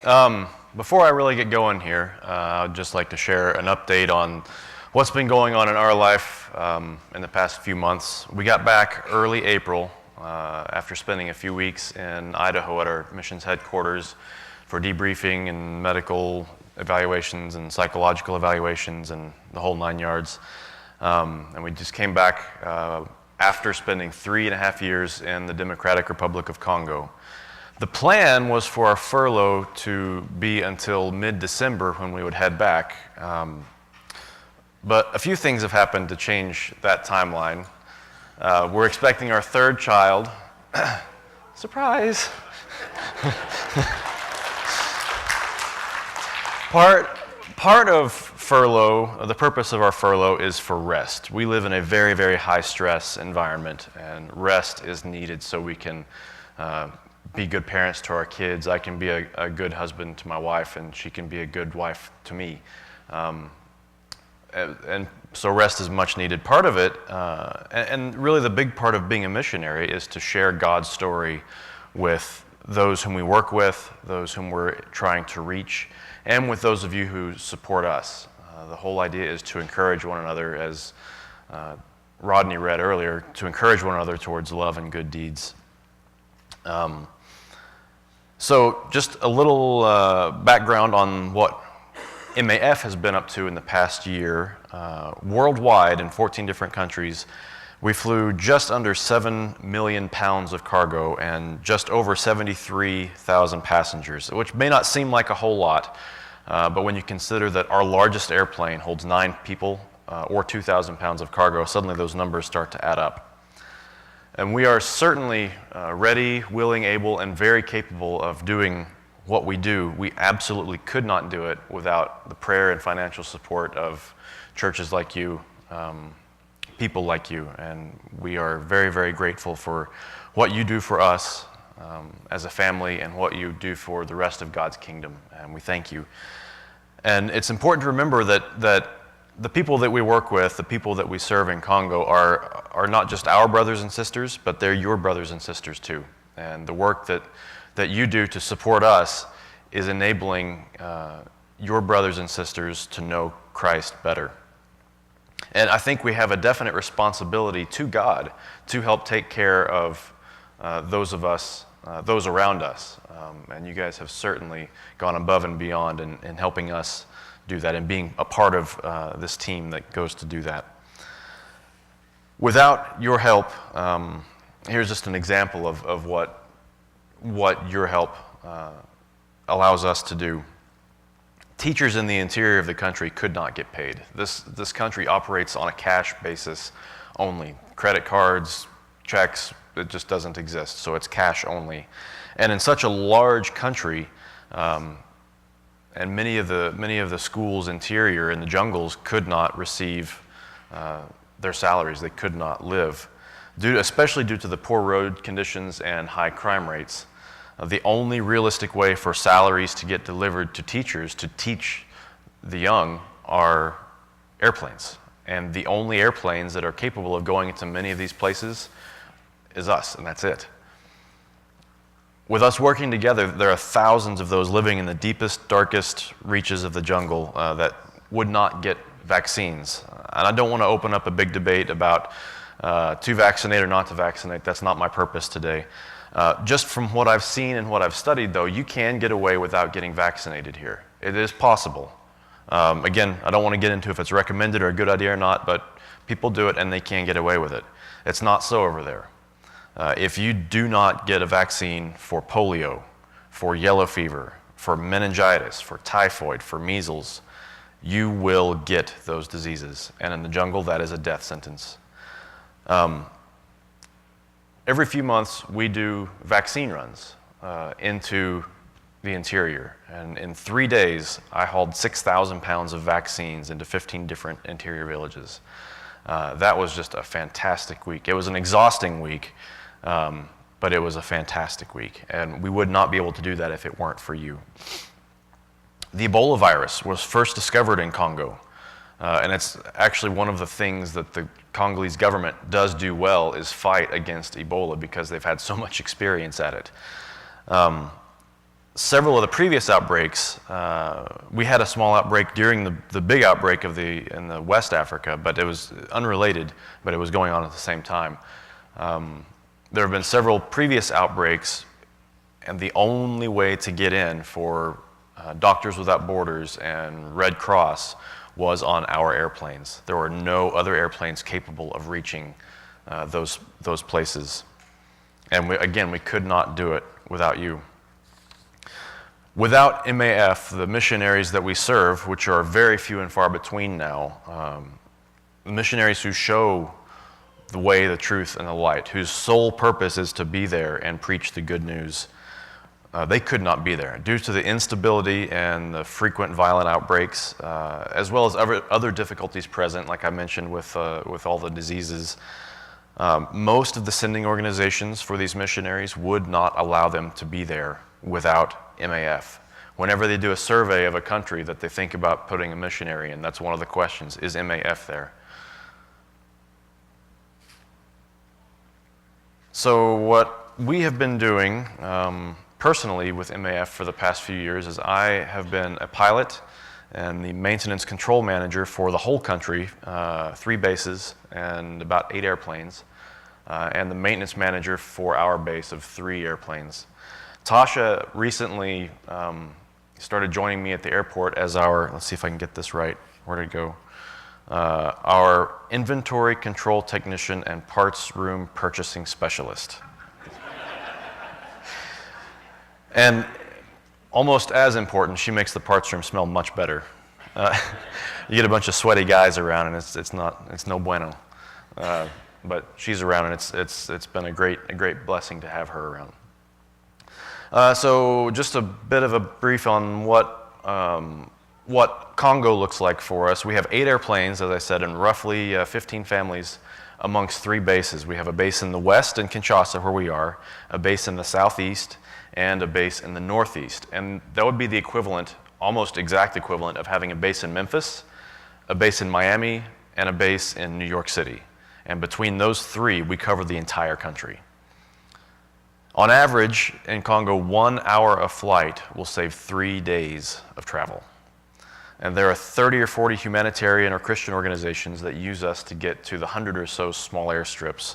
Before I really get going here, I'd just like to share an update on what's been going on in our life in the past few months. We got back early April after spending a few weeks in Idaho at our missions headquarters for debriefing and medical evaluations and psychological evaluations and the whole 9 yards. And we just came back after spending 3.5 years in the Democratic Republic of Congo. The plan was for our furlough to be until mid-December when we would head back. But a few things have happened to change that timeline. We're expecting our third child. Surprise! Part of furlough, the purpose of our furlough is for rest. We live in a very, very high-stress environment, and rest is needed so we can be good parents to our kids. I can be a good husband to my wife, and she can be a good wife to me. And so rest is much needed. Part of it, and really the big part of being a missionary, is to share God's story with those whom we work with, those whom we're trying to reach, and with those of you who support us. The whole idea is to encourage one another, as Rodney read earlier, to encourage one another towards love and good deeds. So just a little background on what MAF has been up to in the past year. Worldwide, in 14 different countries, we flew just under 7 million pounds of cargo and just over 73,000 passengers, which may not seem like a whole lot, but when you consider that our largest airplane holds 9 people or 2,000 pounds of cargo, suddenly those numbers start to add up. And we are certainly ready, willing, able, and very capable of doing what we do. We absolutely could not do it without the prayer and financial support of churches like you, people like you. And we are very, very grateful for what you do for us as a family and what you do for the rest of God's kingdom. And we thank you. And it's important to remember that the people that we work with, the people that we serve in Congo are not just our brothers and sisters, but they're your brothers and sisters too. And the work that you do to support us is enabling your brothers and sisters to know Christ better. And I think we have a definite responsibility to God to help take care of those of us, those around us. And you guys have certainly gone above and beyond in helping us do that and being a part of this team that goes to do that. Without your help, here's just an example of what your help allows us to do. Teachers in the interior of the country could not get paid. This country operates on a cash basis only. Credit cards, checks, it just doesn't exist, so it's cash only. And in such a large country, and many of the schools interior in the jungles could not receive their salaries. They could not live, especially due to the poor road conditions and high crime rates. The only realistic way for salaries to get delivered to teachers to teach the young are airplanes. And the only airplanes that are capable of going into many of these places is us, and that's it. With us working together, there are thousands of those living in the deepest, darkest reaches of the jungle that would not get vaccines. And I don't want to open up a big debate about to vaccinate or not to vaccinate. That's not my purpose today. Just from what I've seen and what I've studied, though, you can get away without getting vaccinated here. It is possible. Again, I don't want to get into if it's recommended or a good idea or not, but people do it and they can get away with it. It's not so over there. If you do not get a vaccine for polio, for yellow fever, for meningitis, for typhoid, for measles, you will get those diseases. And in the jungle, that is a death sentence. Every few months, we do vaccine runs into the interior. And in 3 days, I hauled 6,000 pounds of vaccines into 15 different interior villages. That was just a fantastic week. It was an exhausting week. But it was a fantastic week, and we would not be able to do that if it weren't for you. The Ebola virus was first discovered in Congo, and it's actually one of the things that the Congolese government does do well is fight against Ebola because they've had so much experience at it. several of the previous outbreaks, we had a small outbreak during the big outbreak in the West Africa, but it was unrelated, but it was going on at the same time. There have been several previous outbreaks, and the only way to get in for Doctors Without Borders and Red Cross was on our airplanes. There were no other airplanes capable of reaching those places. And we could not do it without you. Without MAF, the missionaries that we serve, which are very few and far between now, the missionaries who show the way, the truth, and the light, whose sole purpose is to be there and preach the good news, they could not be there due to the instability and the frequent violent outbreaks, as well as other difficulties present, like I mentioned with all the diseases. Most of the sending organizations for these missionaries would not allow them to be there without MAF. Whenever they do a survey of a country that they think about putting a missionary in, that's one of the questions, is MAF there? So what we have been doing personally with MAF for the past few years is I have been a pilot and the maintenance control manager for the whole country, 3 bases and about 8 airplanes, and the maintenance manager for our base of 3 airplanes. Tasha recently started joining me at the airport as our, let's see if I can get this right, where did it go? Our inventory control technician and parts room purchasing specialist. And almost as important, she makes the parts room smell much better. You get a bunch of sweaty guys around, and it's no bueno. But she's around, and it's been a great blessing to have her around. So just a bit of a brief on what Congo looks like for us. We have 8 airplanes, as I said, and roughly 15 families amongst 3 bases. We have a base in the west in Kinshasa, where we are, a base in the southeast, and a base in the northeast. And that would be the equivalent, almost exact equivalent, of having a base in Memphis, a base in Miami, and a base in New York City. And between those 3, we cover the entire country. On average, in Congo, 1 hour of flight will save 3 days of travel. And there are 30 or 40 humanitarian or Christian organizations that use us to get to the 100 or so small airstrips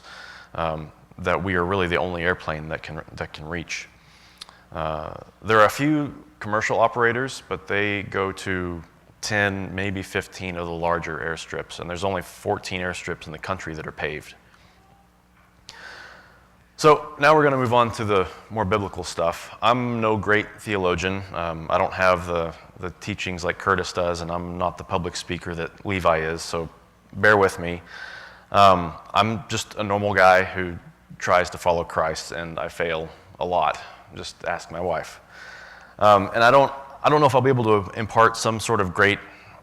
that we are really the only airplane that can reach. There are a few commercial operators, but they go to 10, maybe 15 of the larger airstrips, and there's only 14 airstrips in the country that are paved. So now we're going to move on to the more biblical stuff. I'm no great theologian. I don't have the teachings like Curtis does, and I'm not the public speaker that Levi is, so bear with me. I'm just a normal guy who tries to follow Christ, and I fail a lot. Just ask my wife. And I don't know if I'll be able to impart some sort of great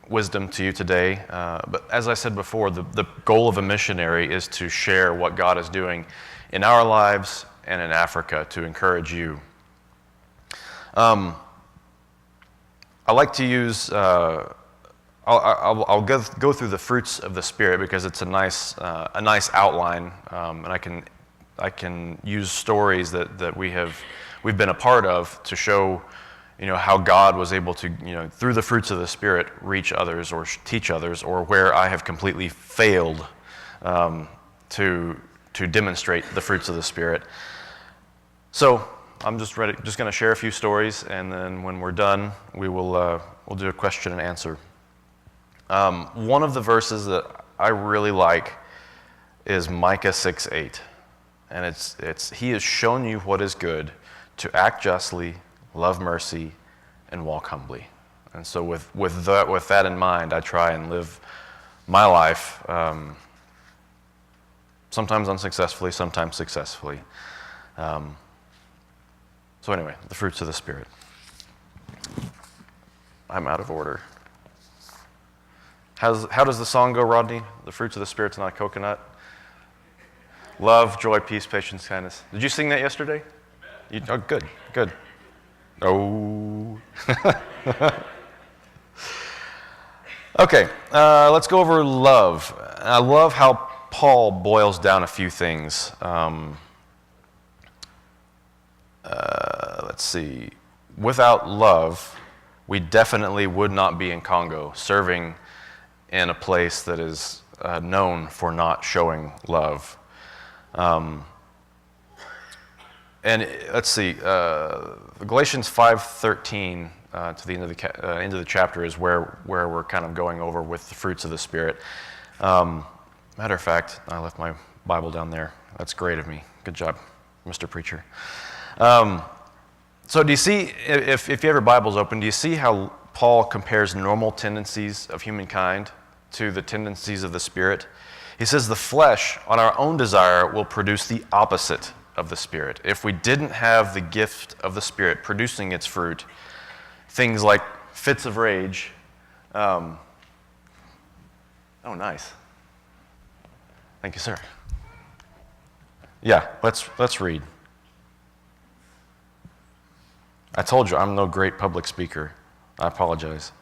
wisdom to you today, but as I said before, the goal of a missionary is to share what God is doing in our lives and in Africa to encourage you. I like to use, I'll go through the fruits of the Spirit because it's a nice outline, and I can use stories that we've been a part of to show, how God was able to, through the fruits of the Spirit, reach others or teach others, or where I have completely failed to demonstrate the fruits of the Spirit. So I'm just going to share a few stories, and then when we're done, we'll do a question and answer. One of the verses that I really like is Micah 6:8, and it's He has shown you what is good, to act justly, love mercy, and walk humbly. And so with that in mind, I try and live my life. Sometimes unsuccessfully, sometimes successfully. So anyway, the fruits of the Spirit. I'm out of order. How does the song go, Rodney? The fruits of the Spirit's not a coconut. Love, joy, peace, patience, kindness. Did you sing that yesterday? Oh, good. Oh. Okay, let's go over love. I love how Paul boils down a few things. Let's see. without love, we definitely would not be in Congo, serving in a place that is known for not showing love. And let's see, Galatians 5:13 to the end of the chapter is where we're kind of going over with the fruits of the Spirit. Matter of fact, I left my Bible down there. That's great of me. Good job, Mr. Preacher. So do you see, if you have your Bibles open, do you see how Paul compares normal tendencies of humankind to the tendencies of the Spirit? He says the flesh, on our own desire, will produce the opposite of the Spirit. If we didn't have the gift of the Spirit producing its fruit, things like fits of rage. Oh, nice. Thank you, sir. Yeah, let's read. I told you I'm no great public speaker. I apologize.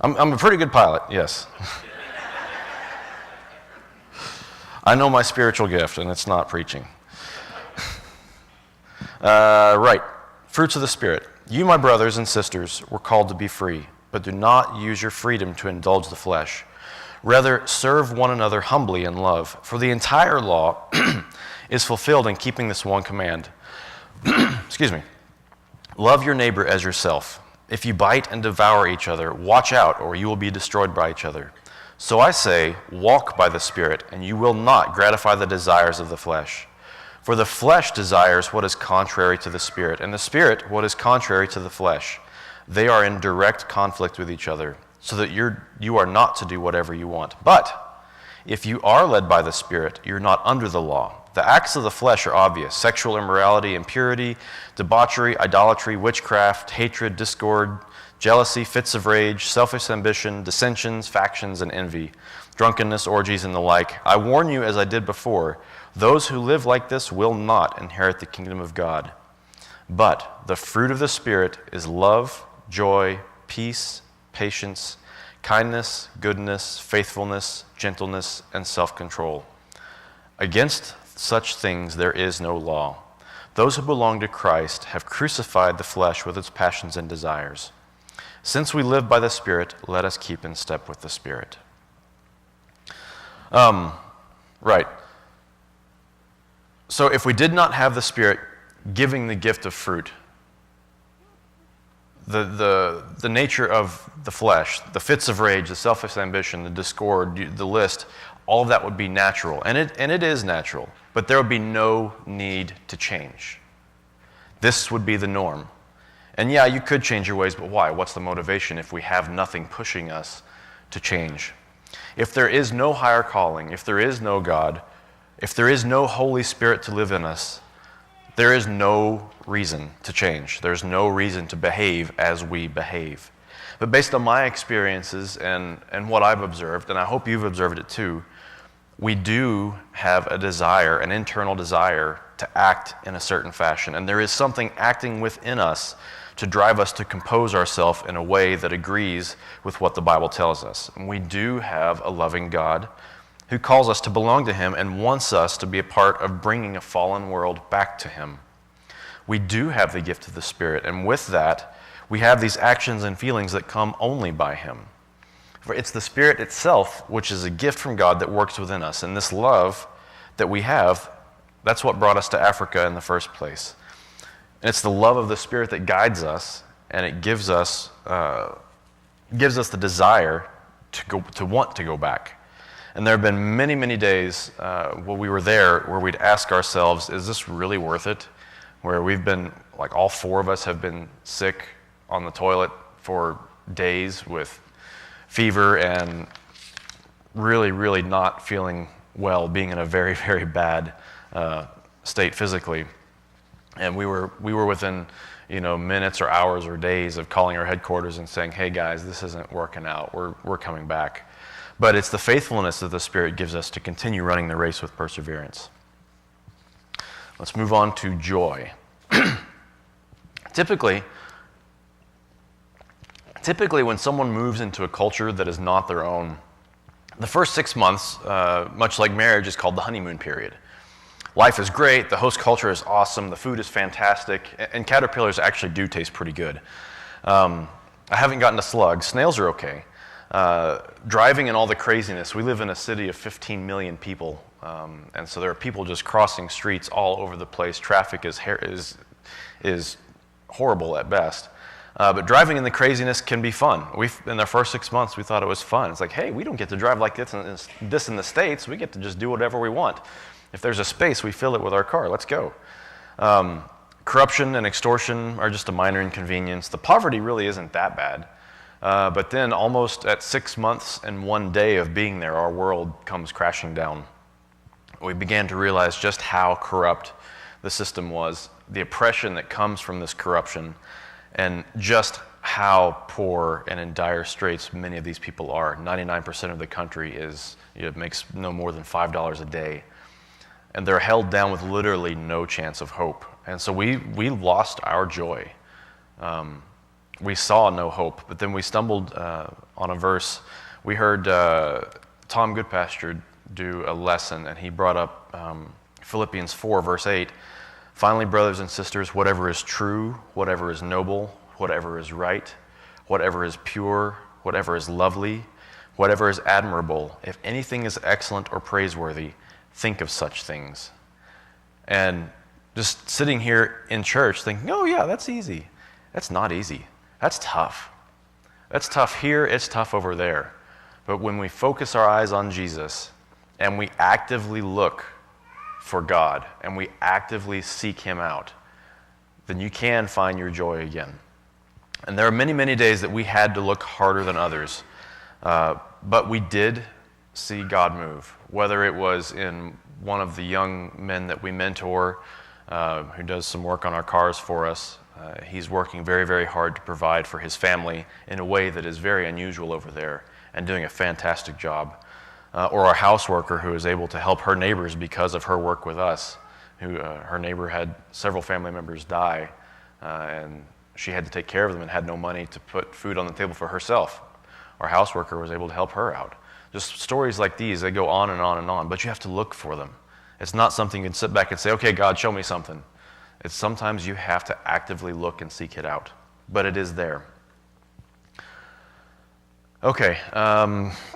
I'm a pretty good pilot, yes. I know my spiritual gift, and it's not preaching. Right. Fruits of the Spirit. You, my brothers and sisters, were called to be free, but do not use your freedom to indulge the flesh. Rather, serve one another humbly in love, for the entire law is fulfilled in keeping this one command. Excuse me. Love your neighbor as yourself. If you bite and devour each other, watch out, or you will be destroyed by each other. So I say, walk by the Spirit, and you will not gratify the desires of the flesh. For the flesh desires what is contrary to the Spirit, and the Spirit what is contrary to the flesh. They are in direct conflict with each other, so that you are not to do whatever you want. But if you are led by the Spirit, you're not under the law. The acts of the flesh are obvious: sexual immorality, impurity, debauchery, idolatry, witchcraft, hatred, discord, jealousy, fits of rage, selfish ambition, dissensions, factions, and envy, drunkenness, orgies, and the like. I warn you, as I did before, those who live like this will not inherit the kingdom of God. But the fruit of the Spirit is love, joy, peace, patience, kindness, goodness, faithfulness, gentleness, and self-control. Against such things there is no law. Those who belong to Christ have crucified the flesh with its passions and desires. Since we live by the Spirit, let us keep in step with the Spirit. Right. So if we did not have the Spirit giving the gift of fruit, the nature of the flesh, the fits of rage, the selfish ambition, the discord, the list, all of that would be natural. And it is natural, but there would be no need to change. This would be the norm. And yeah, you could change your ways, but why? What's the motivation if we have nothing pushing us to change? If there is no higher calling, if there is no God, if there is no Holy Spirit to live in us, there is no reason to change. There's no reason to behave as we behave. But based on my experiences and what I've observed, and I hope you've observed it too, we do have a desire, an internal desire to act in a certain fashion. And there is something acting within us to drive us to compose ourselves in a way that agrees with what the Bible tells us. And we do have a loving God who calls us to belong to Him and wants us to be a part of bringing a fallen world back to Him. We do have the gift of the Spirit, and with that, we have these actions and feelings that come only by Him. For it's the Spirit itself, which is a gift from God, that works within us. And this love that we have, that's what brought us to Africa in the first place. And it's the love of the Spirit that guides us, and it gives us the desire to want to go back. And there have been many, many days while we were there where we'd ask ourselves, is this really worth it? Where we've been, like all four of us have been sick on the toilet for days with fever and really, really not feeling well, being in a very, very bad state physically. And we were within, minutes or hours or days of calling our headquarters and saying, hey guys, this isn't working out. We're coming back. But it's the faithfulness that the Spirit gives us to continue running the race with perseverance. Let's move on to joy. Typically, when someone moves into a culture that is not their own, the first 6 months, much like marriage, is called the honeymoon period. life is great, the host culture is awesome, the food is fantastic, and caterpillars actually do taste pretty good. I haven't gotten to slugs. Snails are okay. Driving and all the craziness, we live in a city of 15 million people, and so there are people just crossing streets all over the place. Traffic is horrible at best. But driving in the craziness can be fun. In the first 6 months, we thought it was fun. It's like, hey, we don't get to drive like this in the States. We get to just do whatever we want. If there's a space, we fill it with our car. Let's go. Corruption and extortion are just a minor inconvenience. The poverty really isn't that bad. But then almost at 6 months and 1 day of being there, our world comes crashing down. We began to realize just how corrupt the system was, the oppression that comes from this corruption, and just how poor and in dire straits many of these people are. 99% of the country makes no more than $5 a day. And they're held down with literally no chance of hope. And so we lost our joy. We saw no hope, but then we stumbled on a verse. We heard Tom Goodpasture do a lesson, and he brought up Philippians 4, verse 8. Finally, brothers and sisters, whatever is true, whatever is noble, whatever is right, whatever is pure, whatever is lovely, whatever is admirable, if anything is excellent or praiseworthy, think of such things. And just sitting here in church thinking, oh yeah, that's easy. That's not easy. That's tough. That's tough here, it's tough over there. But when we focus our eyes on Jesus and we actively look for God and we actively seek Him out, then you can find your joy again. And there are many, many days that we had to look harder than others. But we did see God move, whether it was in one of the young men that we mentor who does some work on our cars for us. He's working very, very hard to provide for his family in a way that is very unusual over there and doing a fantastic job. Or our house worker who is able to help her neighbors because of her work with us. Her neighbor had several family members die, and she had to take care of them and had no money to put food on the table for herself. Our house worker was able to help her out. Just stories like these, they go on and on and on, but you have to look for them. It's not something you can sit back and say, okay, God, show me something. It's sometimes you have to actively look and seek it out, but it is there. Okay,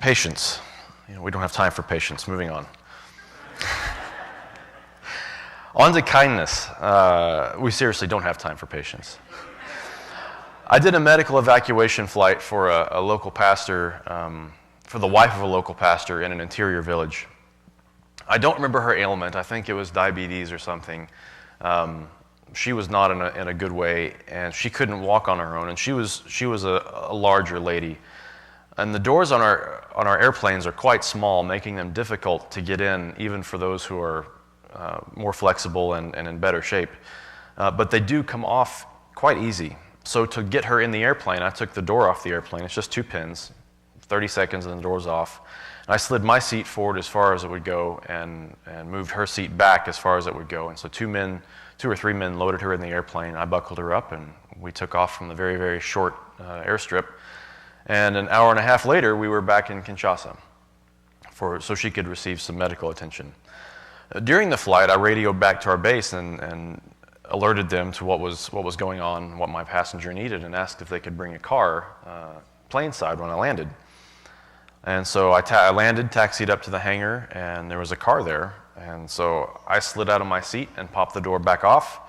patience. We don't have time for patience. Moving on. On to kindness. We seriously don't have time for patience. I did a medical evacuation flight for a local pastor, for the wife of a local pastor in an interior village. I don't remember her ailment. I think it was diabetes or something. She was not in a good way, and she couldn't walk on her own. And she was a larger lady. And the doors on our airplanes are quite small, making them difficult to get in, even for those who are more flexible and in better shape. But they do come off quite easy. So to get her in the airplane, I took the door off the airplane. It's just 2 pins, 30 seconds, and the door's off. And I slid my seat forward as far as it would go and moved her seat back as far as it would go. And so 2 or 3 men loaded her in the airplane. I buckled her up, and we took off from the very, very short airstrip. And an hour and a half later, we were back in Kinshasa so she could receive some medical attention. During the flight, I radioed back to our base and alerted them to what was going on, what my passenger needed, and asked if they could bring a car plane side when I landed. And so I landed, taxied up to the hangar, and there was a car there. And so I slid out of my seat and popped the door back off,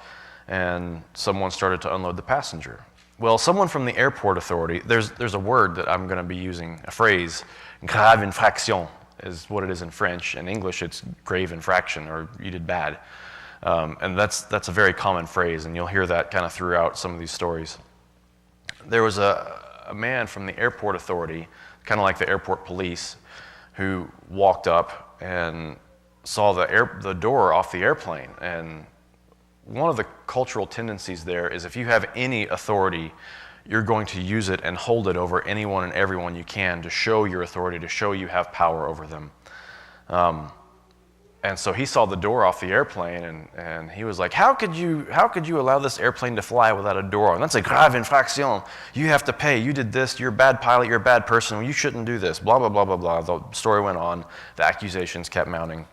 and someone started to unload the passenger. Well, someone from the airport authority, there's a word that I'm going to be using, a phrase, grave infraction is what it is in French. In English, it's grave infraction, or you did bad. And that's a very common phrase, and you'll hear that kind of throughout some of these stories. There was a man from the airport authority, kind of like the airport police, who walked up and saw the door off the airplane. And one of the cultural tendencies there is if you have any authority, you're going to use it and hold it over anyone and everyone you can to show your authority, to show you have power over them. And so he saw the door off the airplane, and he was like, how could you allow this airplane to fly without a door? And that's a grave infraction. You have to pay. You did this. You're a bad pilot. You're a bad person. You shouldn't do this. Blah, blah, blah, blah, blah. The story went on. The accusations kept mounting.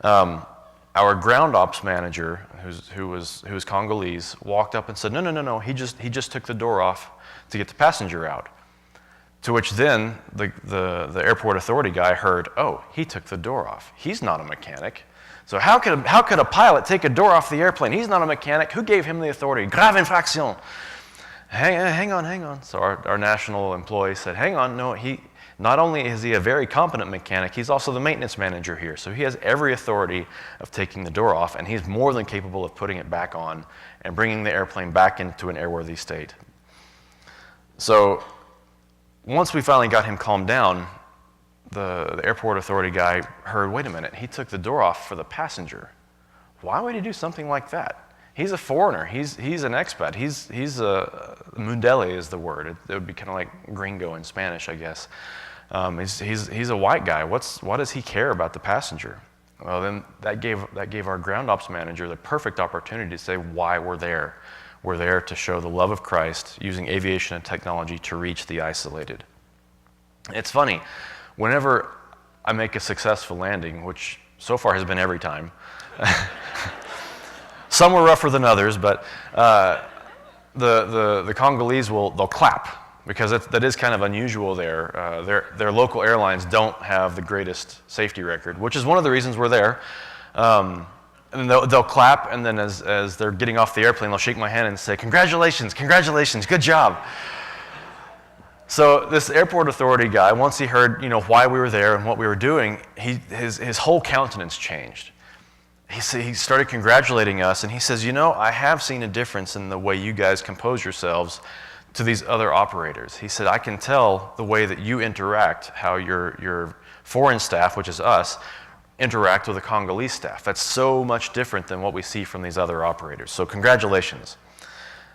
I our ground ops manager, who was Congolese, walked up and said, no, he just took the door off to get the passenger out. To which then the airport authority guy heard, oh, he took the door off. He's not a mechanic. So how could a pilot take a door off the airplane? He's not a mechanic. Who gave him the authority? Grave infraction. Hang on. So our national employee said, hang on, no, not only is he a very competent mechanic, he's also the maintenance manager here. So he has every authority of taking the door off, and he's more than capable of putting it back on and bringing the airplane back into an airworthy state. So once we finally got him calmed down, the airport authority guy heard, wait a minute, he took the door off for the passenger. Why would he do something like that? He's a foreigner. He's an expat. He's a mundele is the word. It would be kind of like gringo in Spanish, I guess. He's a white guy. Why does he care about the passenger? Well, then that gave our ground ops manager the perfect opportunity to say why we're there. We're there to show the love of Christ using aviation and technology to reach the isolated. It's funny, whenever I make a successful landing, which so far has been every time, some were rougher than others, but the Congolese they'll clap because that is kind of unusual there. Their local airlines don't have the greatest safety record, which is one of the reasons we're there. And they'll clap, and then as they're getting off the airplane, they'll shake my hand and say, congratulations, good job. So this airport authority guy, once he heard why we were there and what we were doing, his whole countenance changed. He started congratulating us, and he says, I have seen a difference in the way you guys compose yourselves to these other operators. He said, I can tell the way that you interact, how your foreign staff, which is us, interact with the Congolese staff. That's so much different than what we see from these other operators. So congratulations.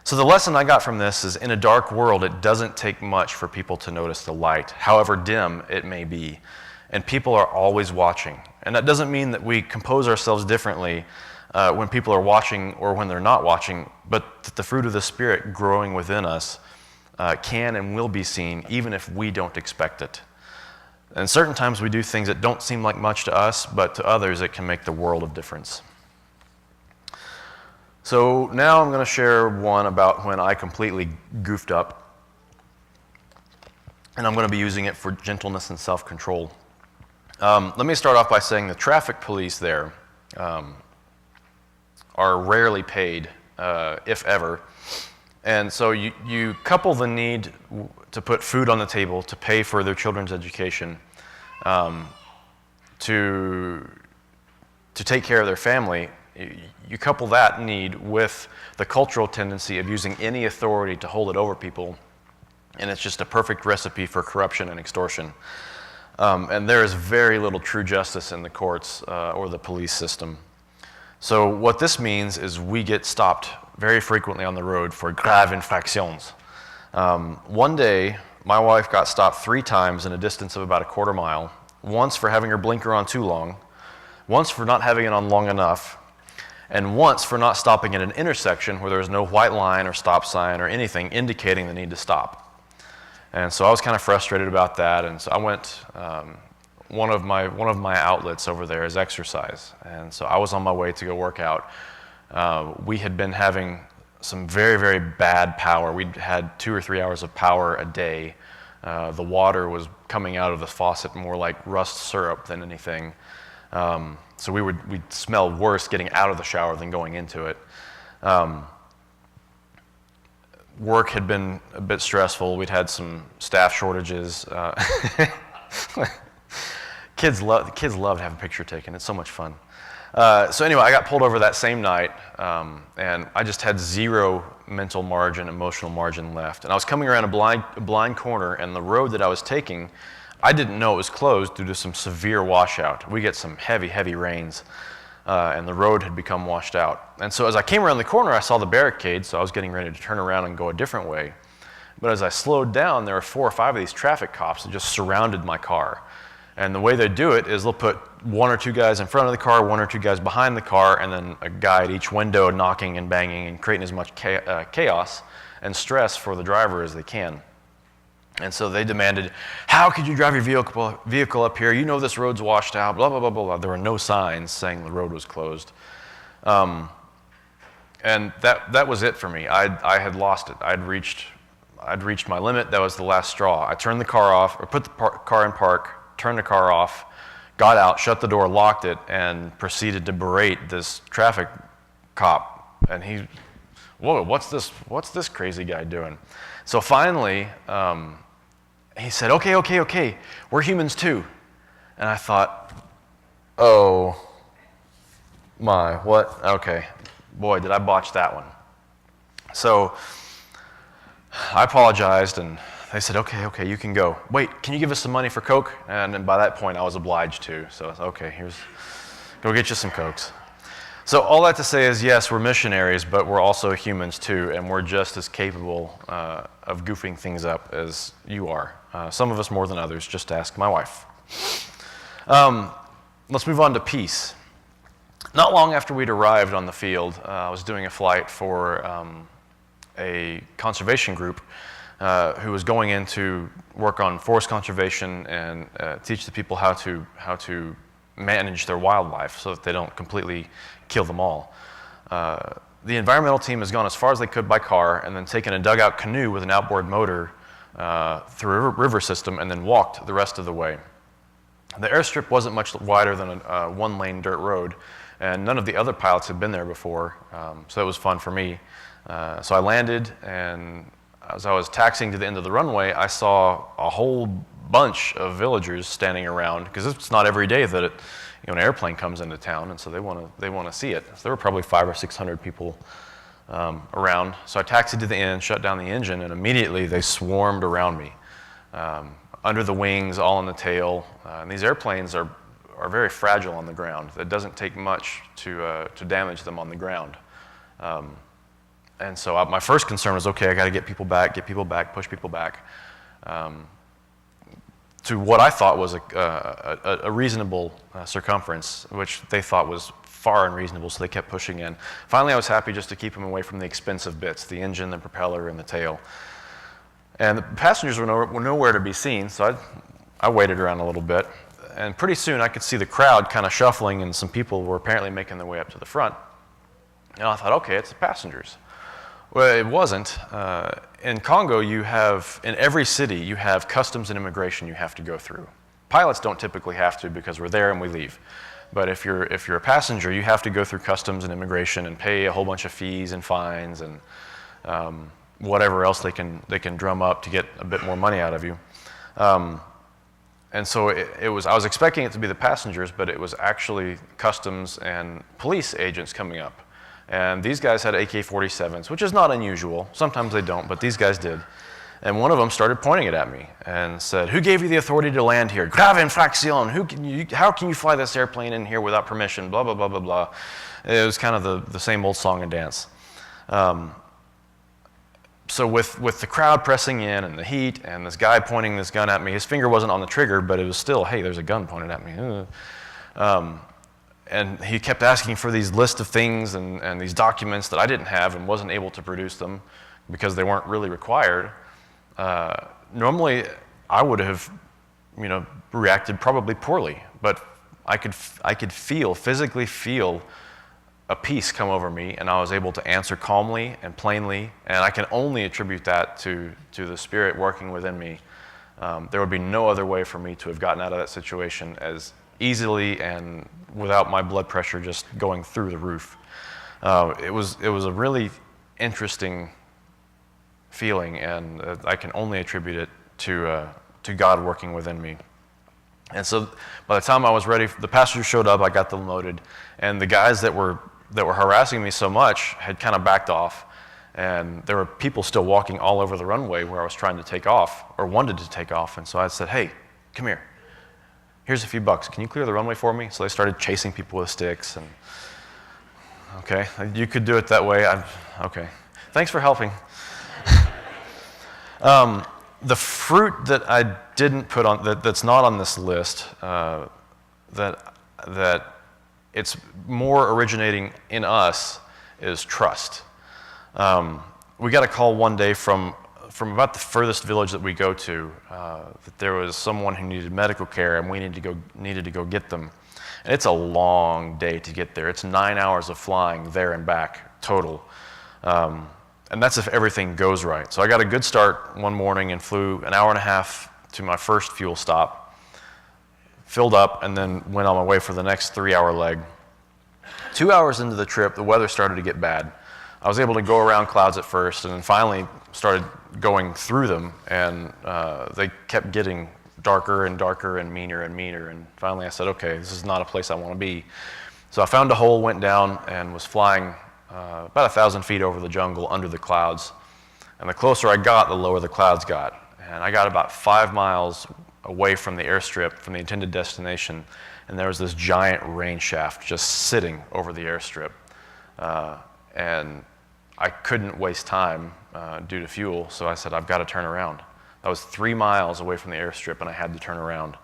So the lesson I got from this is in a dark world, it doesn't take much for people to notice the light, however dim it may be. And people are always watching. And that doesn't mean that we compose ourselves differently when people are watching or when they're not watching, but that the fruit of the Spirit growing within us can and will be seen even if we don't expect it. And certain times we do things that don't seem like much to us, but to others it can make the world of difference. So now I'm going to share one about when I completely goofed up, and I'm going to be using it for gentleness and self-control. Let me start off by saying the traffic police there are rarely paid, if ever. And so you couple the need to put food on the table, to pay for their children's education, to take care of their family. You couple that need with the cultural tendency of using any authority to hold it over people, and it's just a perfect recipe for corruption and extortion. And there is very little true justice in the courts or the police system. So what this means is we get stopped very frequently on the road for grave infractions. One day, my wife got stopped 3 times in a distance of about a quarter mile, once for having her blinker on too long, once for not having it on long enough, and once for not stopping at an intersection where there was no white line or stop sign or anything indicating the need to stop. And so I was kind of frustrated about that, and so I went, one of my outlets over there is exercise, and so I was on my way to go work out. We had been having some very, very bad power. We'd had 2 or 3 hours of power a day. The water was coming out of the faucet more like rust syrup than anything. So we'd smell worse getting out of the shower than going into it. Work had been a bit stressful. We'd had some staff shortages. Kids love having a picture taken. It's so much fun. So anyway, I got pulled over that same night, and I just had zero mental margin, emotional margin left. And I was coming around a blind corner, and the road that I was taking, I didn't know it was closed due to some severe washout. We get some heavy, heavy rains, and the road had become washed out. And so as I came around the corner, I saw the barricade, so I was getting ready to turn around and go a different way. But as I slowed down, there were 4 or 5 of these traffic cops that just surrounded my car. And the way they do it is they'll put 1 or 2 guys in front of the car, 1 or 2 guys behind the car, and then a guy at each window knocking and banging and creating as much chaos and stress for the driver as they can. And so they demanded, how could you drive your vehicle up here? You know this road's washed out, blah, blah, blah, blah, blah. There were no signs saying the road was closed. And that was it for me. I had lost it. I'd reached my limit. That was the last straw. I turned the car off, or put the car in park, turned the car off, got out, shut the door, locked it, and proceeded to berate this traffic cop. And he, whoa, what's this crazy guy doing? So finally, he said, okay, we're humans too. And I thought, oh my, what? Okay, boy, did I botch that one. So I apologized, and they said, okay, you can go. Wait, can you give us some money for Coke? And then by that point, I was obliged to. So I said, okay, go get you some Cokes. So all that to say is, yes, we're missionaries, but we're also humans too, and we're just as capable of goofing things up as you are. Some of us more than others, just ask my wife. Let's move on to peace. Not long after we'd arrived on the field, I was doing a flight for a conservation group who was going in to work on forest conservation and teach the people how to manage their wildlife so that they don't completely kill them all. The environmental team has gone as far as they could by car and then taken a dugout canoe with an outboard motor through a river system and then walked the rest of the way. The airstrip wasn't much wider than a one-lane dirt road, and none of the other pilots had been there before, so it was fun for me. So I landed, and as I was taxiing to the end of the runway, I saw a whole bunch of villagers standing around, because it's not every day that an airplane comes into town, and so they want to see it. So there were probably 500 or 600 people around. So I taxied to the end, shut down the engine, and immediately they swarmed around me, under the wings, all in the tail. And these airplanes are very fragile on the ground. It doesn't take much to damage them on the ground. And so my first concern was, okay, I got to get people back, push people back, to what I thought was a reasonable circumference, which they thought was far unreasonable, so they kept pushing in. Finally, I was happy just to keep them away from the expensive bits, the engine, the propeller, and the tail. And the passengers were nowhere to be seen, so I waited around a little bit. And pretty soon, I could see the crowd kind of shuffling, and some people were apparently making their way up to the front. And I thought, okay, it's the passengers. Well, it wasn't. In Congo, in every city, you have customs and immigration you have to go through. Pilots don't typically have to because we're there and we leave. But if you're a passenger, you have to go through customs and immigration and pay a whole bunch of fees and fines and whatever else they can drum up to get a bit more money out of you. And so I was expecting it to be the passengers, but it was actually customs and police agents coming up. And these guys had AK-47s, which is not unusual. Sometimes they don't, but these guys did. And one of them started pointing it at me and said, "Who gave you the authority to land here? Grave infraction. How can you fly this airplane in here without permission? Blah, blah, blah, blah, blah." It was kind of the same old song and dance. So with the crowd pressing in and the heat and this guy pointing this gun at me, his finger wasn't on the trigger, but it was still, hey, there's a gun pointed at me. And he kept asking for these lists of things and these documents that I didn't have and wasn't able to produce them because they weren't really required. Normally, I would have, reacted probably poorly, but I could physically feel a peace come over me, and I was able to answer calmly and plainly, and I can only attribute that to the Spirit working within me. There would be no other way for me to have gotten out of that situation as easily and without my blood pressure just going through the roof. It was a really interesting feeling, and I can only attribute it to God working within me. And so by the time I was ready, the passengers showed up, I got them loaded, and the guys that were harassing me so much had kind of backed off, and there were people still walking all over the runway where I was trying to take off, or wanted to take off, and so I said, "Hey, come here. Here's a few bucks. Can you clear the runway for me?" So they started chasing people with sticks, and okay, you could do it that way. Okay, thanks for helping. The fruit that I didn't put on, that's not on this list, that it's more originating in us, is trust. We got a call one day from from about the furthest village that we go to, that there was someone who needed medical care, and we needed to go get them. And it's a long day to get there. It's 9 hours of flying there and back total. And that's if everything goes right. So I got a good start one morning and flew an hour and a half to my first fuel stop, filled up, and then went on my way for the next 3-hour leg. 2 hours into the trip, the weather started to get bad. I was able to go around clouds at first, and then finally started going through them, and they kept getting darker and darker and meaner, and finally I said, okay, this is not a place I want to be. So I found a hole, went down, and was flying about 1,000 feet over the jungle under the clouds. And the closer I got, the lower the clouds got. And I got about 5 miles away from the airstrip, from the intended destination, and there was this giant rain shaft just sitting over the airstrip. And I couldn't waste time due to fuel, so I said, I've got to turn around. I was 3 miles away from the airstrip, and I had to turn around.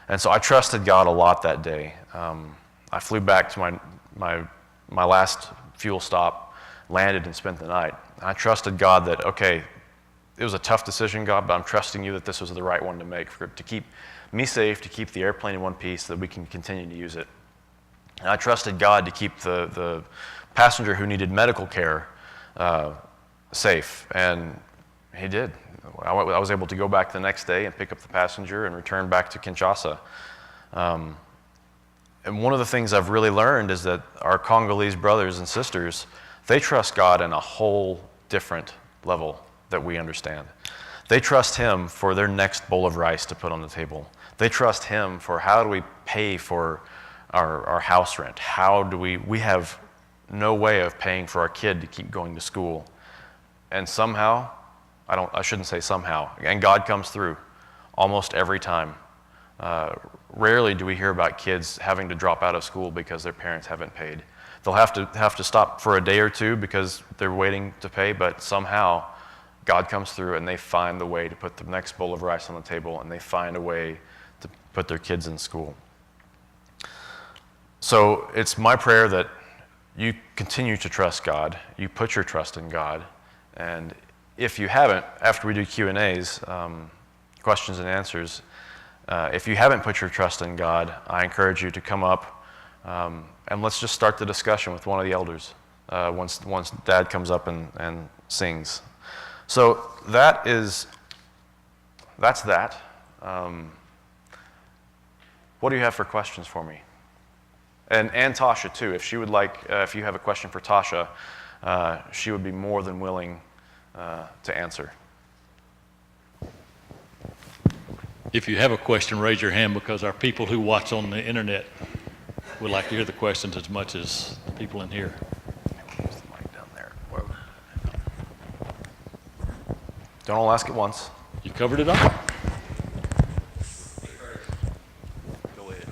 And so I trusted God a lot that day. I flew back to my last fuel stop, landed, and spent the night. I trusted God that, okay, it was a tough decision, God, but I'm trusting you that this was the right one to make, to keep me safe, to keep the airplane in one piece, so that we can continue to use it. And I trusted God to keep the passenger who needed medical care safe, and he did. I was able to go back the next day and pick up the passenger and return back to Kinshasa. And one of the things I've really learned is that our Congolese brothers and sisters, they trust God in a whole different level that we understand. They trust him for their next bowl of rice to put on the table. They trust him for how do we pay for our house rent? How do we have no way of paying for our kid to keep going to school. And somehow, I shouldn't say somehow, and God comes through almost every time. Rarely do we hear about kids having to drop out of school because their parents haven't paid. They'll have to stop for a day or two because they're waiting to pay, but somehow God comes through and they find the way to put the next bowl of rice on the table, and they find a way to put their kids in school. So it's my prayer that you continue to trust God, you put your trust in God, and if you haven't, after we do Q&As, questions and answers, if you haven't put your trust in God, I encourage you to come up and let's just start the discussion with one of the elders once Dad comes up and sings. So that's that. What do you have for questions for me? And Tasha too, if she would like, if you have a question for Tasha, she would be more than willing to answer. If you have a question, raise your hand, because our people who watch on the internet would like to hear the questions as much as the people in here. There's the mic down there. Whoa. Don't all ask at once. You covered it all. Go ahead.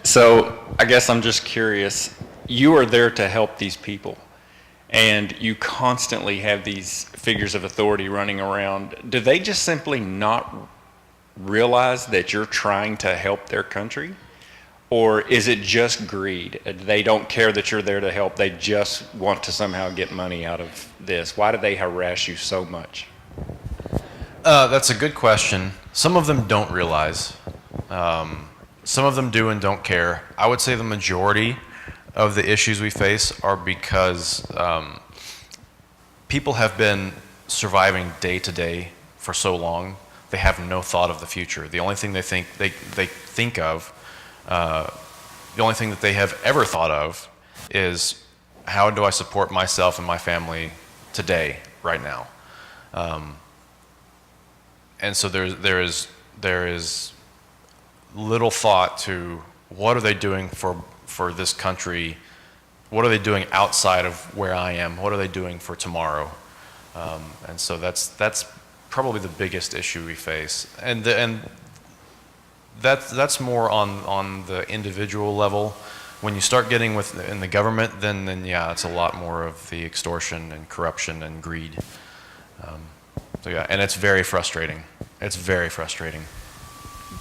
So I guess I'm just curious, you are there to help these people, and you constantly have these figures of authority running around. Do they just simply not realize that you're trying to help their country? Or is it just greed? They don't care that you're there to help, they just want to somehow get money out of this. Why do they harass you so much? That's a good question. Some of them don't realize. Some of them do and don't care. I would say the majority of the issues we face are because people have been surviving day to day for so long, they have no thought of the future. The only thing they think of, the only thing that they have ever thought of is, how do I support myself and my family today, right now? And so there is little thought to what are they doing for this country, what are they doing outside of where I am, what are they doing for tomorrow, and so that's probably the biggest issue we face, and that's more on the individual level. When you start getting in the government, then yeah, it's a lot more of the extortion and corruption and greed. So yeah, and it's very frustrating. It's very frustrating.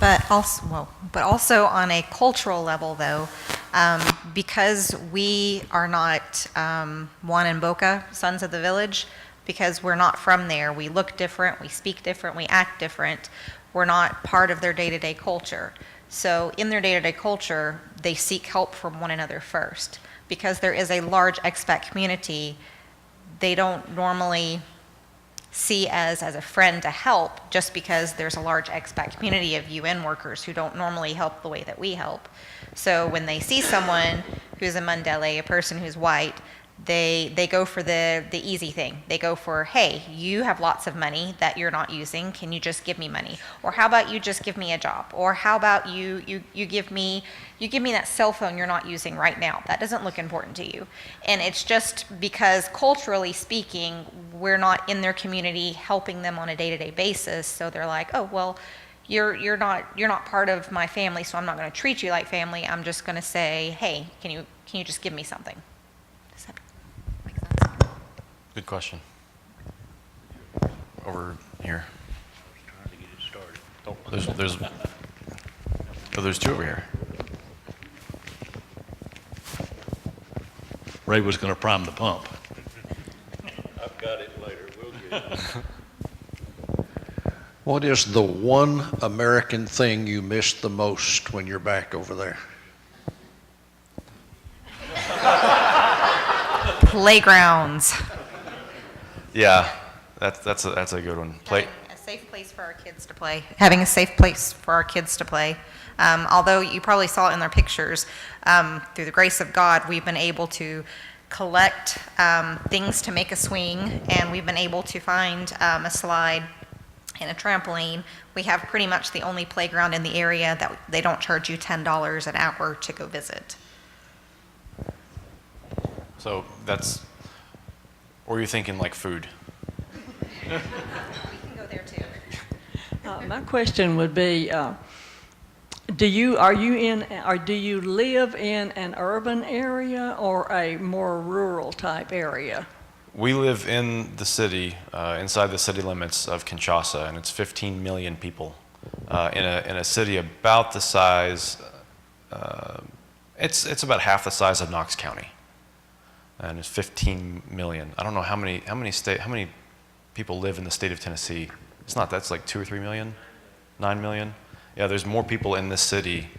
But also on a cultural level, though, because we are not Juan and Boca, sons of the village, because we're not from there, we look different, we speak different, we act different, we're not part of their day-to-day culture. So in their day-to-day culture, they seek help from one another first. Because there is a large expat community, they don't normally see as a friend to help just because there's a large expat community of UN workers who don't normally help the way that we help. So when they see someone who's a Mandela, a person who's white, they go for the easy thing. They go for, hey, you have lots of money that you're not using. Can you just give me money? Or how about you just give me a job? Or how about you give me that cell phone you're not using right now? That doesn't look important to you. And it's just because culturally speaking, we're not in their community helping them on a day-to-day basis. So they're like, oh, well, you're not part of my family, so I'm not going to treat you like family. I'm just going to say, hey, can you just give me something? Does that make sense? Good question. Over here. Trying to get it started. There's two over here. Ray was going to prime the pump. I've got it later, we'll get it. What is the one American thing you miss the most when you're back over there? Playgrounds. Yeah, that's a good one. Having a safe place for our kids to play. Having a safe place for our kids to play. Although you probably saw it in their pictures, through the grace of God, we've been able to collect things to make a swing, and we've been able to find a slide and a trampoline. We have pretty much the only playground in the area that they don't charge you $10 an hour to go visit. So that's, or you're thinking like food? We can go there too. My question would be, do you live in an urban area or a more rural type area? We live in the city, inside the city limits of Kinshasa, and it's 15 million people. In a city about the size, it's about half the size of Knox County, and it's 15 million. I don't know how many people live in the state of Tennessee. It's not, that's like 2 or 3 million, 9 million. Yeah, there's more people in this city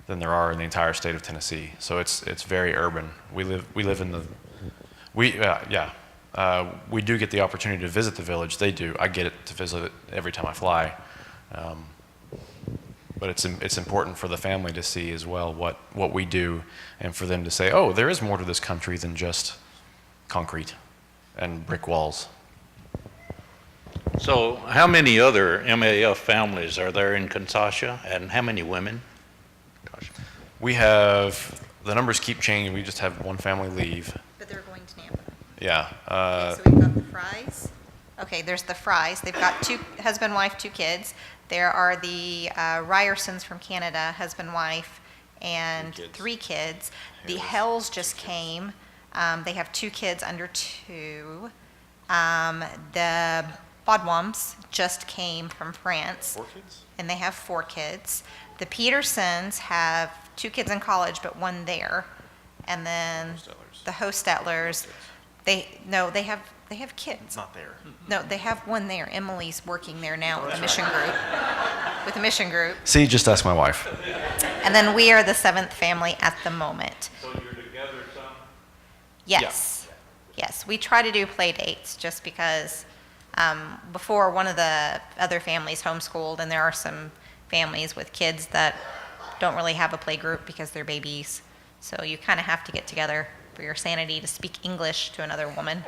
than there are in the entire state of Tennessee. So it's very urban. We live in the, we do get the opportunity to visit the village. They do. I get it to visit it every time I fly. But it's important for the family to see as well what we do, and for them to say, oh, there is more to this country than just concrete and brick walls. So how many other MAF families are there in Kinshasa, and how many women? Tasha? We have, the numbers keep changing. We just have one family leave. But they're going to Nampa. Yeah. So we've got the Fries. Okay, there's the Fries. They've got two, husband, wife, 2 kids. There are the Ryersons from Canada, husband, wife, and 3 kids. The Hells just came. They have 2 kids under 2. The Bodwams just came from France. 4 kids? And they have 4 kids. The Petersons have 2 kids in college, but 1 there. And then the Hostettlers, they have kids. It's not there. No, they have 1 there. Emily's working there now with the mission group. With the mission group. See, just ask my wife. And then we are the 7th family at the moment. So you're together some? Yes. Yes, we try to do play dates just because before one of the other families homeschooled, and there are some families with kids that don't really have a play group because they're babies. So you kind of have to get together for your sanity to speak English to another woman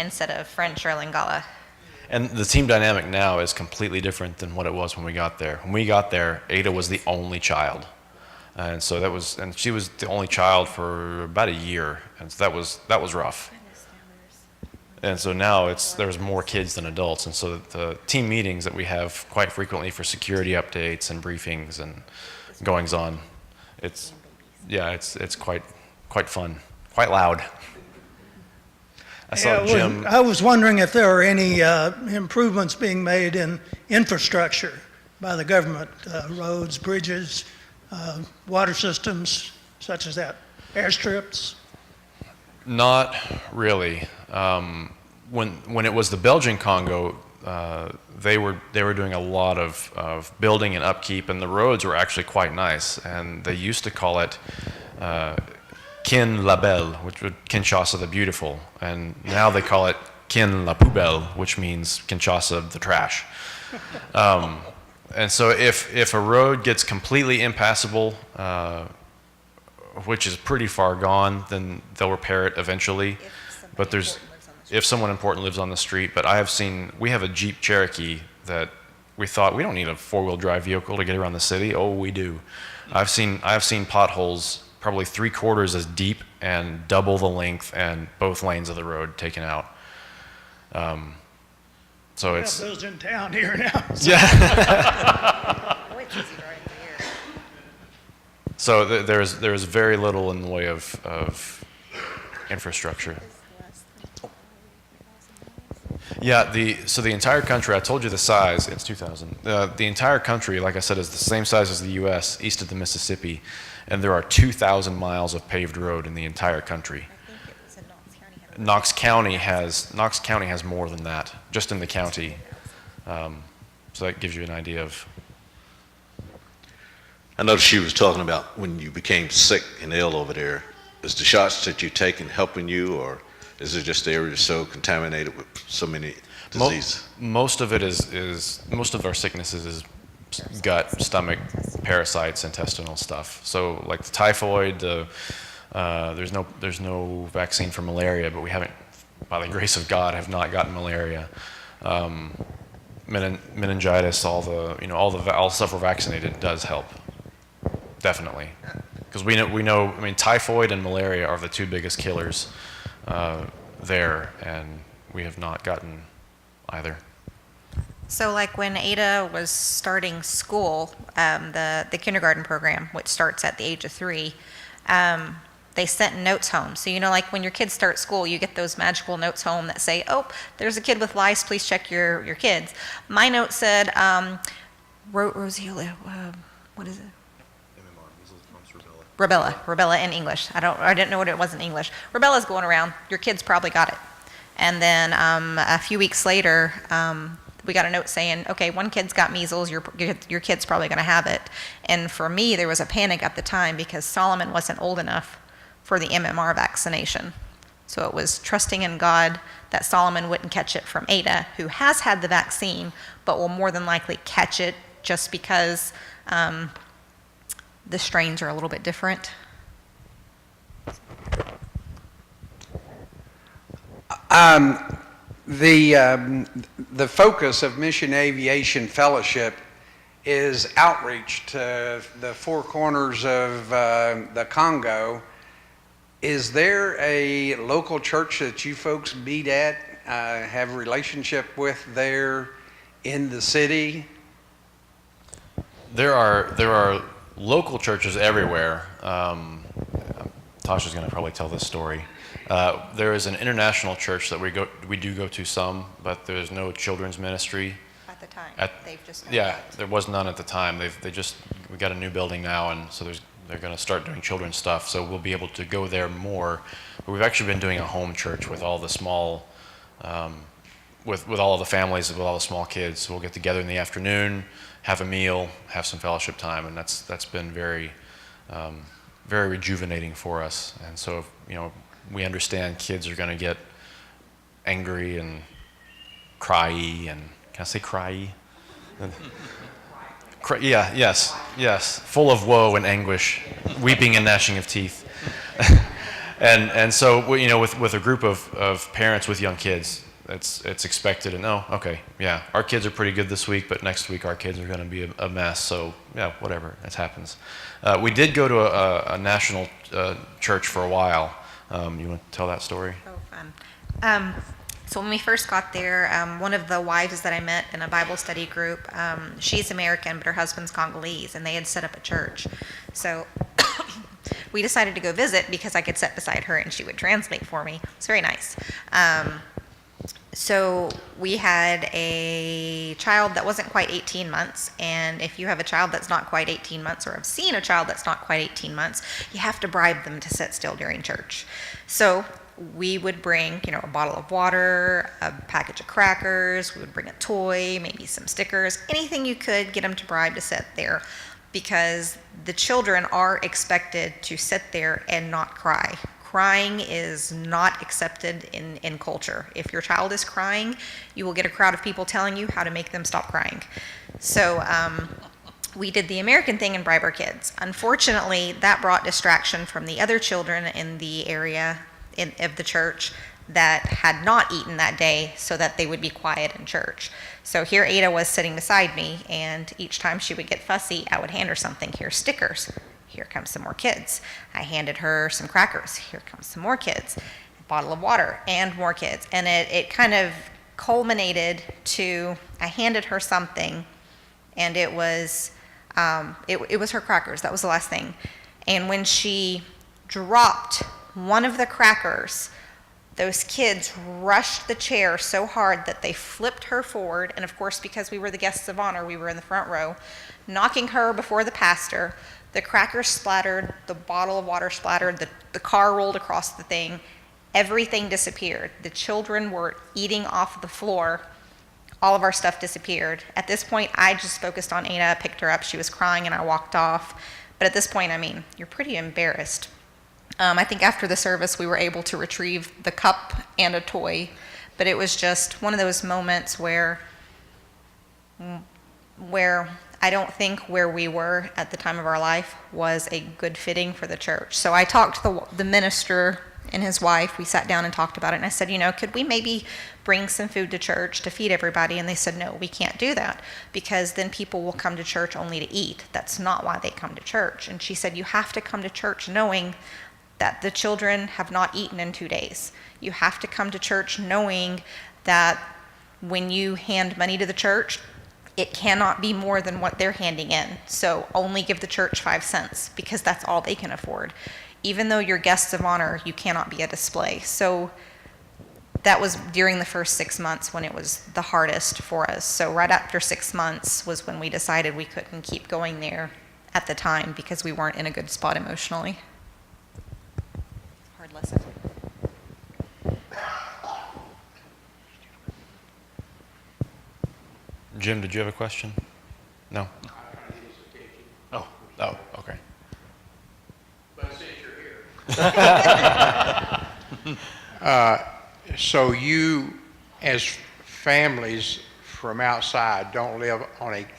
instead of French or Lingala. And the team dynamic now is completely different than what it was when we got there. When we got there, Ada was the only child. And so she was the only child for about a year. And so that was rough. And so now there's more kids than adults. And so the team meetings that we have quite frequently for security updates and briefings and goings on, it's quite fun, quite loud. I saw I was wondering if there are any improvements being made in infrastructure by the government, roads, bridges, water systems, such as that, airstrips? Not really. When it was the Belgian Congo, they were doing a lot of building and upkeep, and the roads were actually quite nice. And they used to call it Kin la Belle, which would Kinshasa the Beautiful, and now they call it Kin la Poubelle, which means Kinshasa the trash. And so if a road gets completely impassable, which is pretty far gone, then they'll repair it eventually. But if someone important lives on the street. But we have a Jeep Cherokee that we thought we don't need a four-wheel drive vehicle to get around the city. Oh, we do. I've seen potholes probably 3/4 as deep and double the length and both lanes of the road taken out. So We it's have those in town here now. so there's very little in the way of infrastructure. Yeah, so the entire country, I told you the size, it's 2,000. The entire country, like I said, is the same size as the U.S., east of the Mississippi, and there are 2,000 miles of paved road in the entire country. Knox County has more than that, just in the county. So that gives you an idea of. I noticed she was talking about when you became sick and ill over there. Is the shots that you taken helping you, or is it just the area so contaminated with so many diseases? Most of it is most of our sicknesses is gut, stomach, parasites, intestinal stuff. So like the typhoid, there's no vaccine for malaria, but we haven't, by the grace of God, have not gotten malaria. Meningitis, all the stuff we're vaccinated does help, definitely, because we know. I mean, typhoid and malaria are the two biggest killers there, and we have not gotten either. So like when Ada was starting school, the kindergarten program, which starts at the age of 3, they sent notes home. So like when your kids start school, you get those magical notes home that say, oh, there's a kid with lice, please check your kids. My note said, Rosella, what is it? Rubella in English. I didn't know what it was in English. Rubella's going around, your kids probably got it. And then a few weeks later, we got a note saying, okay, one kid's got measles, your kid's probably going to have it. And for me, there was a panic at the time because Solomon wasn't old enough for the MMR vaccination. So it was trusting in God that Solomon wouldn't catch it from Ada, who has had the vaccine, but will more than likely catch it just because the strains are a little bit different. The focus of Mission Aviation Fellowship is outreach to the four corners of the Congo. Is there a local church that you folks meet at, have a relationship with there in the city? There are local churches everywhere. Tasha's going to probably tell this story. There is an international church that we do go to some, but there's no children's ministry. At the time, they've just there was none at the time. We got a new building now, and so they're going to start doing children's stuff. So we'll be able to go there more. But we've actually been doing a home church with all the small, with all of the families with all the small kids. So we'll get together in the afternoon, have a meal, have some fellowship time, and that's been very, very rejuvenating for us. And so we understand kids are going to get angry and cry-y, and can I say cry-y? Yes, full of woe and anguish, weeping and gnashing of teeth. and so with a group of parents with young kids, it's expected, and okay, yeah, our kids are pretty good this week, but next week our kids are going to be a mess. So yeah, whatever, it happens. We did go to a national church for a while. You want to tell that story? Oh, fun. So when we first got there, one of the wives that I met in a Bible study group, she's American, but her husband's Congolese, and they had set up a church. So we decided to go visit because I could sit beside her and she would translate for me. It's very nice. So we had a child that wasn't quite 18 months, and if you have a child that's not quite 18 months or have seen a child that's not quite 18 months, you have to bribe them to sit still during church. So we would bring, a bottle of water, a package of crackers, we would bring a toy, maybe some stickers, anything you could get them to bribe to sit there, because the children are expected to sit there and not cry. Crying is not accepted in culture. If your child is crying, you will get a crowd of people telling you how to make them stop crying. So we did the American thing and bribe our kids. Unfortunately, that brought distraction from the other children in the area of the church that had not eaten that day, so that they would be quiet in church. So here Ada was sitting beside me, and each time she would get fussy, I would hand her something. Here's stickers. Here comes some more kids. I handed her some crackers. Here comes some more kids. A bottle of water and more kids. And it kind of culminated to, I handed her something, and it was her crackers. That was the last thing. And when she dropped one of the crackers, those kids rushed the chair so hard that they flipped her forward. And of course, because we were the guests of honor, we were in the front row, knocking her before the pastor. The crackers splattered, the bottle of water splattered, the car rolled across the thing. Everything disappeared. The children were eating off the floor. All of our stuff disappeared. At this point, I just focused on Ada, picked her up. She was crying, and I walked off. But at this point, you're pretty embarrassed. I think after the service, we were able to retrieve the cup and a toy. But it was just one of those moments where I don't think where we were at the time of our life was a good fitting for the church. So I talked to the minister and his wife. We sat down and talked about it, and I said, could we maybe bring some food to church to feed everybody? And they said, no, we can't do that, because then people will come to church only to eat. That's not why they come to church. And she said, you have to come to church knowing that the children have not eaten in 2 days. You have to come to church knowing that when you hand money to the church, it cannot be more than what they're handing in. So only give the church 5 cents, because that's all they can afford. Even though you're guests of honor, you cannot be a display. So that was during the first 6 months when it was the hardest for us. So right after 6 months was when we decided we couldn't keep going there at the time, because we weren't in a good spot emotionally. Hard lesson. Jim, did you have a question? No? Oh, okay. But since you're here. So you, as families from outside, don't live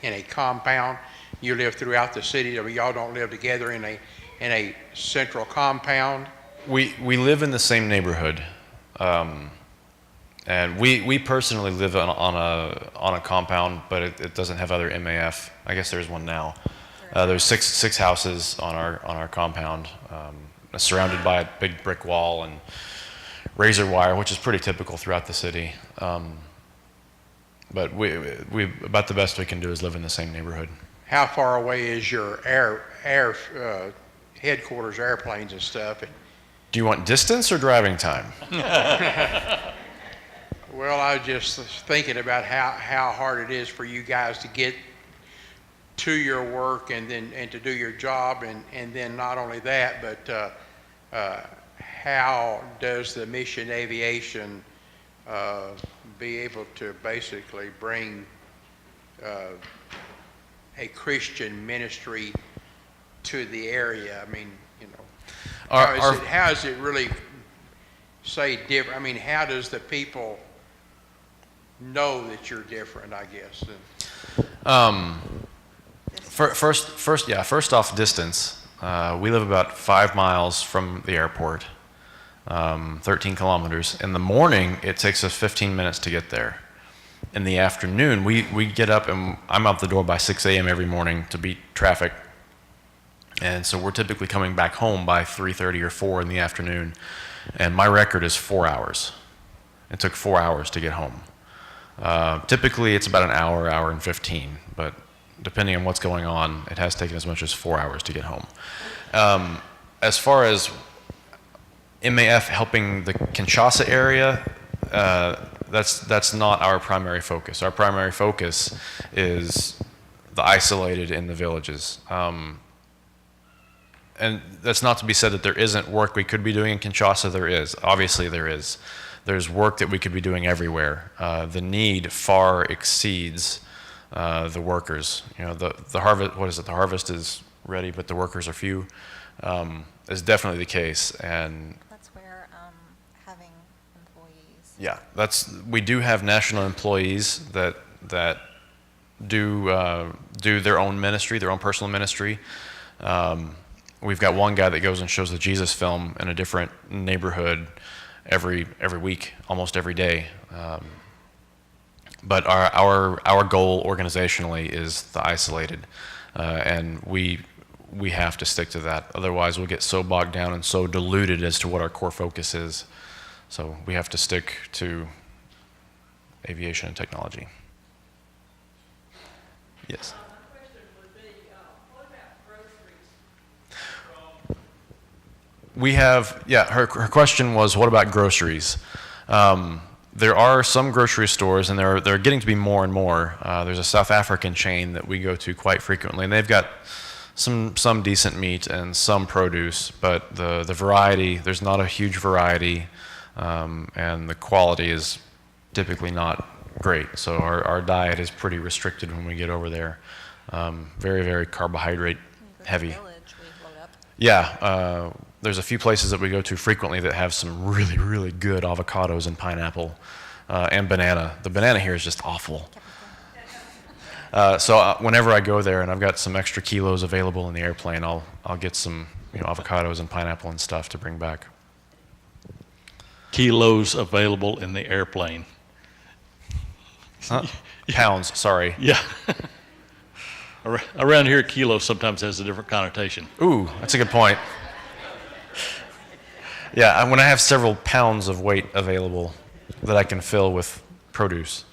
in a compound? You live throughout the city, or y'all don't live together in a central compound? We live in the same neighborhood. And we personally live on a compound, but it doesn't have other MAF. I guess there's one now. There's six houses on our compound, surrounded by a big brick wall and razor wire, which is pretty typical throughout the city. But we about the best we can do is live in the same neighborhood. How far away is your air headquarters, airplanes and stuff? Do you want distance or driving time? Well, I was just thinking about how hard it is for you guys to get to your work and to do your job, and then not only that, but how does the mission aviation be able to basically bring a Christian ministry to the area? How is it really say different? How does the people know that you're different, I guess? First off, distance. We live about 5 miles from the airport, 13 kilometers. In the morning, it takes us 15 minutes to get there. In the afternoon, we get up, and I'm out the door by 6 a.m. every morning to beat traffic. And so we're typically coming back home by 3:30 or 4 in the afternoon. And my record is 4 hours. It took 4 hours to get home. Typically, it's about an hour and 15, but depending on what's going on, it has taken as much as 4 hours to get home. As far as MAF helping the Kinshasa area, That's not our primary focus. Our primary focus is the isolated in the villages. And that's not to be said that there isn't work we could be doing in Kinshasa. There is. Obviously there is. There's work that we could be doing everywhere. The need far exceeds the workers. You know, the harvest, what is it? The harvest is ready, but the workers are few, is definitely the case. And That's where having employees. yeah, we do have national employees that do their own ministry, their own personal ministry. We've got one guy that goes and shows the Jesus film in a different neighborhood every week, almost every day. But our goal organizationally is the isolated, and we have to stick to that. Otherwise, we'll get so bogged down and so diluted as to what our core focus is. So we have to stick to aviation and technology. Yes. My question would be, what about groceries? We have, yeah, her question was, what about groceries? There are some grocery stores, and they're getting to be more and more. There's a South African chain that we go to quite frequently, and they've got some decent meat and some produce, but the variety, there's not a huge variety, and the quality is typically not great. So our diet is pretty restricted when we get over there. Very, very carbohydrate heavy. Yeah, there's a few places that we go to frequently that have some really, really good avocados and pineapple and banana. The banana here is just awful. So whenever I go there and I've got some extra kilos available in the airplane, I'll get some avocados and pineapple and stuff to bring back. Kilos available in the airplane. Pounds, sorry. Yeah. Around here, kilo sometimes has a different connotation. Ooh, that's a good point. Yeah, when I have several pounds of weight available that I can fill with produce.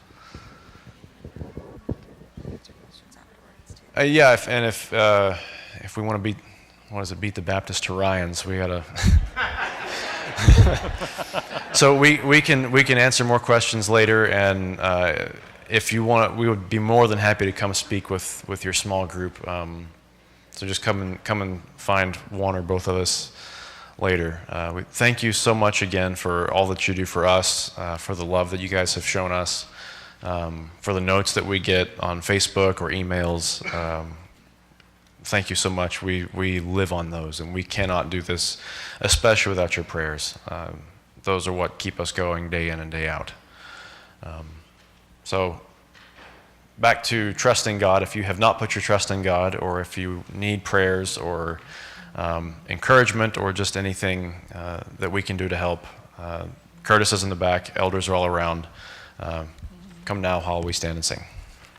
Yeah, if we want to beat the Baptist to Ryan's, we gotta. So we can answer more questions later, and if you want, we would be more than happy to come speak with your small group. So just come and find one or both of us later. We thank you so much again for all that you do for us, for the love that you guys have shown us, for the notes that we get on Facebook or emails. Thank you so much. We live on those, and we cannot do this, especially without your prayers. Those are what keep us going day in and day out. So back to trusting God. If you have not put your trust in God, or if you need prayers or encouragement or just anything that we can do to help, Curtis is in the back. Elders are all around. Come now while we stand and sing.